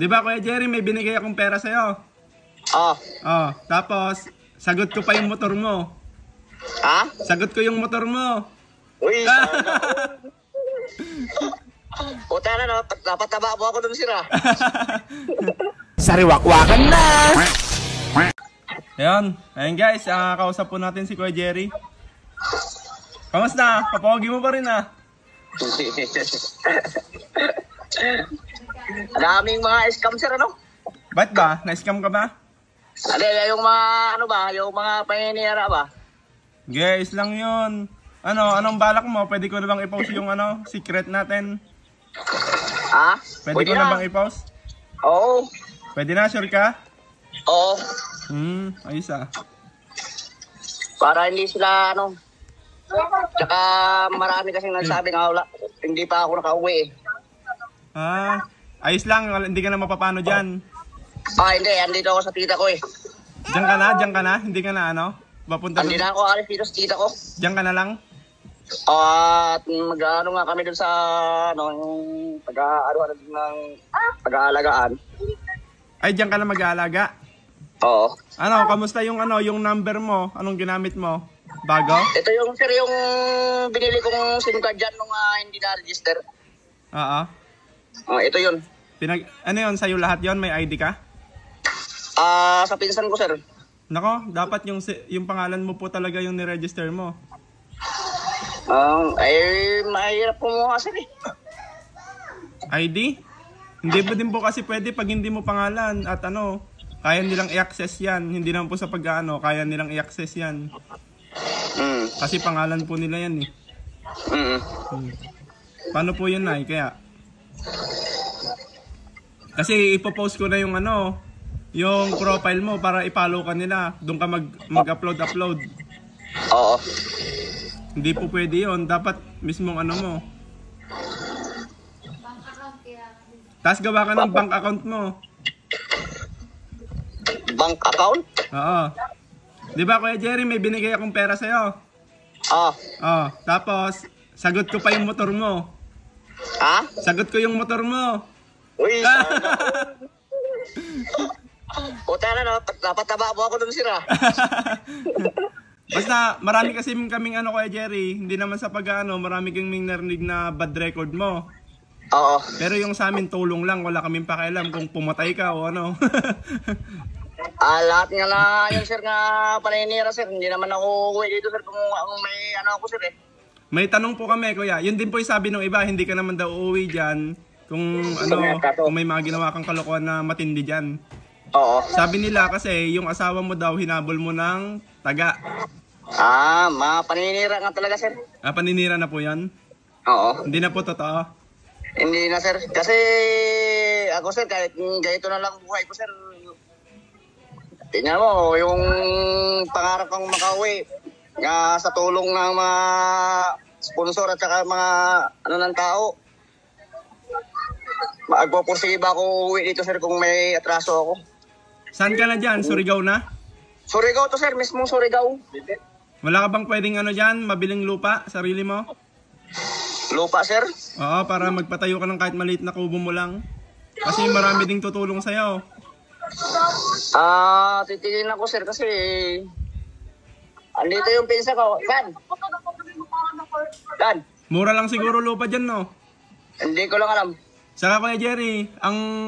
Di ba Kuya Jerry, may binigay akong pera sa'yo? Oh. Oh, tapos, sagot ko pa yung motor mo. Ha? Sagot ko yung motor mo. Uy, puta na, no? Napataba mo ako dun sira. Sariwakwakan na! Ayun guys, kausap po natin si Kuya Jerry. Kamusta? Papogi mo pa rin Daming mga scam sir, ano? Ba't ba? Na-scam ka ba? Ano, yung mga, ano ba? Yung mga paninira ba? Guys lang yun. Anong balak mo? Pwede ko na bang i-post yung secret natin? Ha? Pwede ko na bang i-post? Oo. Pwede na, sure ka? Oo. Ayos Para hindi sila, tsaka marami kasing nagsabi nga wala. Hindi pa ako nakauwi ayos lang. Hindi ka na mapapano dyan. Hindi. Andito ako sa tita ko Diyan ka na? Hindi ka na papunta Hindi na ako alis dito sa tita ko. Diyan ka na lang? At mag-ano nga kami dun sa, yung pag-aalagaan. Ay, diyan ka na mag-aalaga? Oo. Kamusta yung yung number mo? Anong ginamit mo? Bago? Ito yung sir, yung binili kong SIM card dyan nung hindi na-register. Oo. Ito yun. Ano yun? Sa'yo lahat yun? May ID ka? Sa pinsan ko sir. Nako, dapat yung pangalan mo po talaga yung ni-register mo. Mahirap po mo kasi ID? Hindi ba din po kasi pwede pag hindi mo pangalan at kaya nilang i-access yan. Hindi naman po sa kaya nilang i-access yan. Kasi pangalan po nila yan Paano po yun kaya? Kasi ipopost ko na yung yung profile mo para i-follow ka nila. Doon ka mag-upload. Oo. Hindi po pwede yun. Dapat mismong mo. Tapos gawa ka ng bank account mo. Bank account? Oo. Di ba Kuya Jerry, may binigay akong pera sa'yo? Oo. Tapos, sagot ko pa yung motor mo. Ha? Sagot ko yung motor mo. Uy, puta na, napataba mo ako dun sira. Basta, marami kasi kaming Kuya Jerry, hindi naman sa marami kaming narinig na bad record mo. Oo. Pero yung sa amin, tulong lang, wala kaming pakialam kung pumatay ka o Lahat nga na yun sir nga paninira sir, hindi naman ako uwi dito sir kung may ako sir May tanong po kami Kuya, yun din po yung sabi ng iba, hindi ka naman daw uuwi dyan kung kung may mga ginawa kang kalokohan na matindi dyan. Oo. Sabi nila kasi yung asawa mo daw hinabol mo ng taga. Mga paninira nga talaga sir. Paninira na po yan? Oo. Hindi na po totoo? Hindi na sir, kasi ako sir kahit ganito na lang buhay ko sir. Tingnan mo, yung pangarap kong makauwi nga sa tulong ng mga sponsor at saka mga ng tao. Magpupursiba ako uwi dito sir kung may atraso ako. Saan ka na dyan? Surigao na? Surigao to sir, mismong Surigao. Wala ka bang pwedeng dyan, mabiling lupa, sarili mo? Lupa sir? Oo, para magpatayo ka ng kahit maliit na kubo mo lang. Kasi marami ding tutulong sa'yo. Titigil ako sir kasi andito yung pinsa ko. Dan. Mura lang siguro lupa dyan, no? Hindi ko lang alam. Saka Kuya Jerry, ang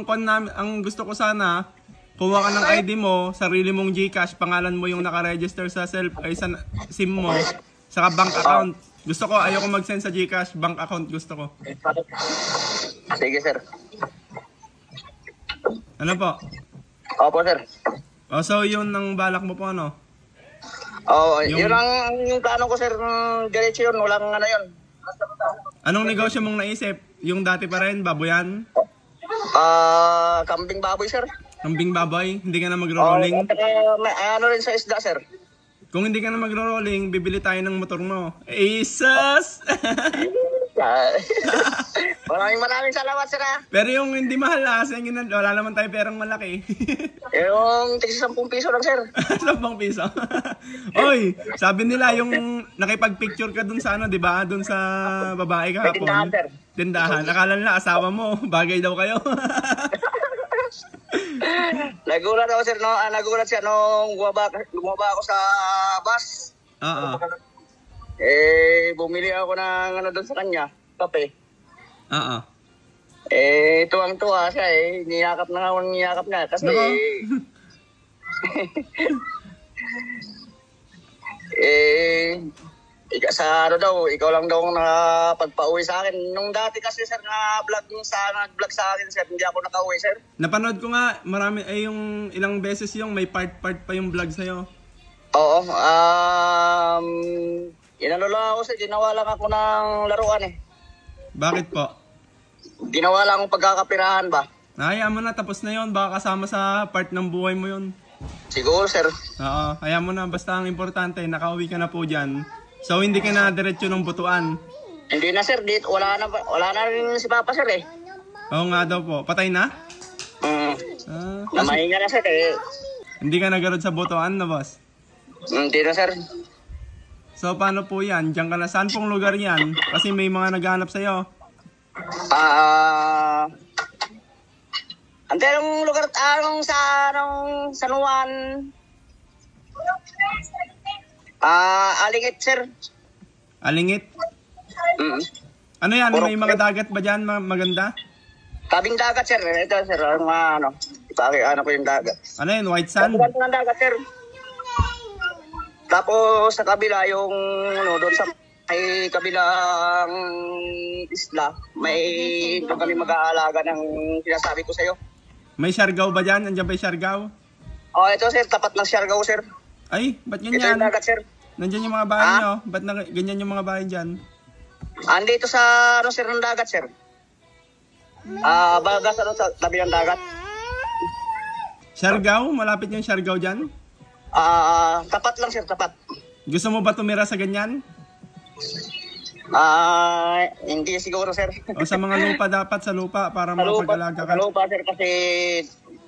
gusto ko sana, kuha ka ng ID mo, sarili mong GCash, pangalan mo yung nakaregister sa sa SIM mo, saka bank account. Gusto ko, ayoko mag-send sa GCash, bank account gusto ko. Sige sir. Ano po? Opo sir. So yun ang balak mo po yun ang yung plano ko sir, diretso yun, walang yun. Anong negosyo mong naisip? Yung dati pa rin, baboyan? Kambing baboy sir. Kambing baboy? Hindi ka na magro-rolling? Rin sa isda sir. Kung hindi ka na magro-rolling, bibili tayo ng motor mo. Jesus! Maraming salamat sir Pero yung hindi mahal wala naman tayo perang malaki. Yung tigsa 10 piso lang sir. 10 piso. Oy, sabi nila yung nakipag-picture ka dun sa di ba? Dun sa babae ka. Tindahan sir. Tindahan. Akala nila asawa mo, bagay daw kayo. Nagulat ako sir, no? Nagulat siya nung bumaba ako sa bus. Oo. Bumili ako ng ano doon sa kanya, kape. Oo. Tuwang-tuwa siya niyakap na kasi Nako. sa ano daw, ikaw lang daw ang nakapagpa-uwi sa akin. Nung dati kasi sir, nag-vlog sa akin sir, hindi ako nakauwi sir. Napanood ko nga, marami ay yung ilang beses yung may part pa yung vlog sa'yo. Oo, inano lang ako sir, ginawa lang ako ng laruan Bakit po? Ginawa lang akong pagkakapirahan ba? Hayaan mo na, tapos na yon. Baka kasama sa part ng buhay mo yun. Siguro sir. Oo, hayaan mo na. Basta ang importante, nakauwi ka na po dyan. So, hindi ka na diretso ng butuan. Hindi na sir, dito, wala na rin si Papa sir Oo nga daw po. Patay na? Namahinga na sir Hindi ka nagarod sa butuan na, boss? Hindi na sir. So, paano po yan? Diyan ka na. Saan pong lugar yan? Kasi may mga naghahanap sa'yo. Anong lugar, San Juan. Alingit sir. Alingit? Ano yan? May mga dagat ba dyan? Maganda? Tabing dagat sir. Ito sir, ipaki ko yung dagat. Ano yan? White sand? Tabing ng dagat sir. Tapos sa kabila yung doon sa may kabilang isla, doon kami mag-aalaga ng sinasabi ko sa'yo. May Siargao ba dyan? Andiyan ba yung Siargao? Ito sir, tapat ng Siargao sir. Ay, ba't Ito ganyan? yung dagat sir. Nandyan yung mga bahay nyo? Ba't ganyan yung mga bahay dyan? Andito sa sir ng dagat sir. Bagas sa tabi ng dagat. Siargao? Malapit yung Siargao dyan? Tapat lang sir, tapat. Gusto mo ba tumira sa ganyan? Hindi siguro sir. O sa mga lupa dapat, sa lupa para makapag-alaga ka? Sa lupa sir kasi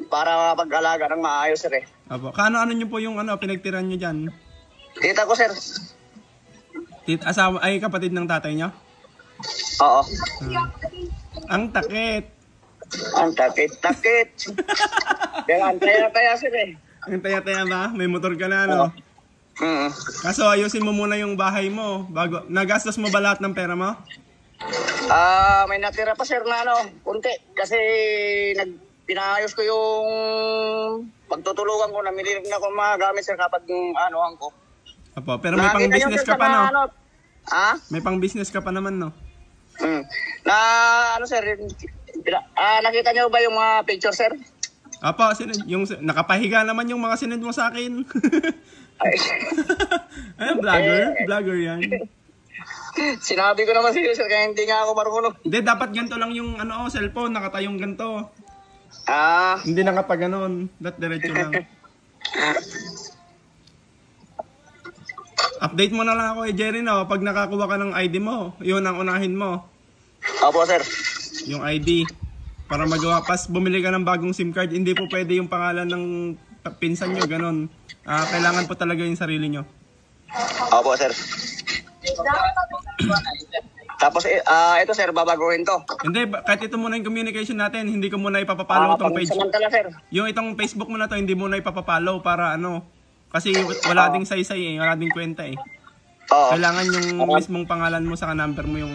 para pag-alaga ng maayos sir Apo. Kano-ano nyo po yung pinagtiran nyo dyan? Tita ko sir. Asawa, ay kapatid ng tatay nyo? Oo. Ang takit. Ang takit. Kaya taya sir Ang taya-taya ba? May motor ka na, no? Kaso ayusin mo muna yung bahay mo. Nagastos mo ba lahat ng pera mo? May natira pa sir na kunti. Kasi pinayos ko yung pagtutulungan ko. Namili na ako mga gamit sir kapag ko. Apo, pero may pang business ka pa, no? May pang business ka pa naman, no? Sir, nakita niyo ba yung mga picture sir? Apo, yung nakapahiga naman yung mga sinend mo sa akin. Ay, vlogger yan. Sinabi ko naman sa'yo sir, kaya hindi nga ako marunong. Hindi, dapat ganito lang yung cellphone, nakatayong ganito. Hindi nakapaganon, diretso lang. Update mo na lang ako Jerry, no? Pag nakakuha ka ng ID mo, yun ang unahin mo. Opo sir. Yung ID. Para magawa, pas bumili ka ng bagong SIM card, hindi po pwede yung pangalan ng pinsan nyo, ganun. Kailangan po talaga yung sarili nyo. Opo sir. Tapos ito sir, babaguhin to. Hindi, kahit ito muna yung communication natin, hindi ko muna ipapapollow itong page. Sir. Yung itong Facebook mo na to, hindi muna ipapapollow para kasi wala ding saysay wala ding kwenta Oo. Kailangan yung mismong pangalan mo sa number mo yung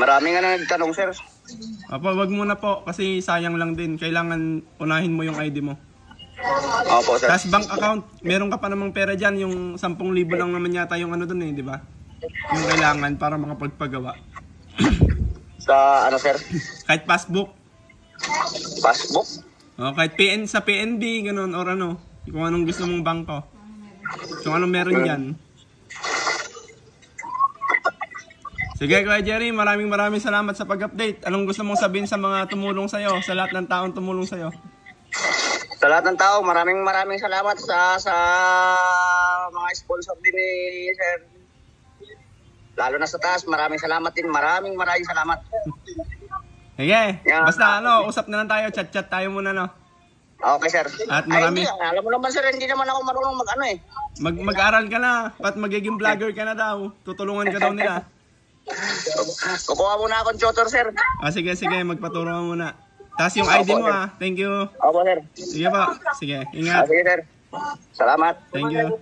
Marami nga nagtanong sir. Opo, wag muna po kasi sayang lang din. Kailangan unahin mo yung ID mo. Opo sir. Tapos bank account, meron ka pa namang pera dyan, yung 10,000 lang naman yata yung dun di ba? Yung kailangan para makapagpagawa. Sa sir? Kahit passbook. Passbook? Kahit sa PNB, ganun, or kung anong gusto mong bangko. Kung anong meron dyan. Sige, Kuya Jerry, maraming salamat sa pag-update. Anong gusto mong sabihin sa mga tumulong sa'yo, sa lahat ng taong tumulong sa'yo? Sa lahat ng tao, maraming salamat sa mga sponsor din ni Sir. Lalo na sa taas, maraming salamat din. Maraming salamat. Sige, basta usap na lang tayo, chat tayo muna, no? Okay, sir. At marami. Alam mo naman, sir, hindi naman ako marunong Mag-aral ka na, at magiging vlogger ka na daw. Tutulungan ka daw nila. Kukuha muna akong tutor, sir. Sige, magpaturo mo muna. Tapos yung ID mo Thank you. Opo, sir. Sige po. Sige, ingat. Sige, sir. Salamat. Thank you.